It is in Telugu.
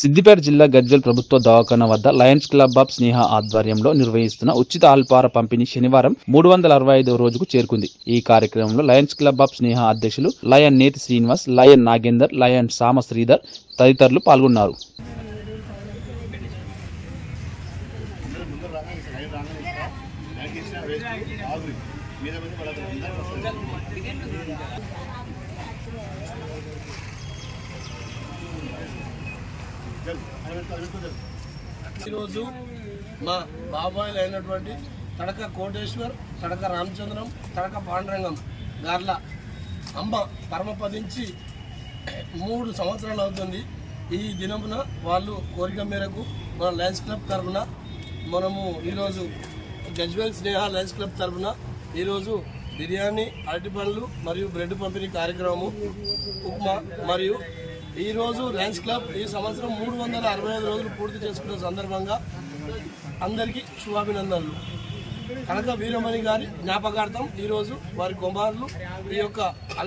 సిద్దిపేట జిల్లా గజ్వేల్ ప్రభుత్వ దవాఖానా వద్ద లయన్స్ క్లబ్ ఆఫ్ స్నేహ ఆధ్వర్యంలో నిర్వహిస్తున్న ఉచిత అల్పాహార పంపిణీ శనివారం 365వ రోజుకు చేరుకుంది. ఈ కార్యక్రమంలో లయన్స్ క్లబ్ ఆఫ్ స్నేహ అధ్యక్షులు లయన్ నేతి శ్రీనివాస్, లయన్ నాగేందర్, లయన్ సామ శ్రీధర్ తదితరులు పాల్గొన్నారు. ఈరోజు మా బాబాయిలు అయినటువంటి తడక కోటేశ్వర్, తడక రామచంద్రం, తడక పాండురంగం గార్ల అమ్మ పరమపదించి 3 సంవత్సరాలు అవుతుంది. ఈ దినమున వాళ్ళు కోరిక మేరకు మన లయన్స్ క్లబ్ తరఫున మనము ఈరోజు గజ్వేల్ స్నేహ లయన్స్ క్లబ్ తరఫున ఈరోజు బిర్యానీ, అరటి పండ్లు మరియు బ్రెడ్ పంపిణీ కార్యక్రమము, ఉప్మా మరియు ఈరోజు లయన్స్ క్లబ్ ఈ సంవత్సరం 365 రోజులు పూర్తి చేసుకున్న సందర్భంగా అందరికీ శుభాభినందనలు. కనక వీరమణి గారి జ్ఞాపకార్థం ఈరోజు వారి కుమారులు ఈ యొక్క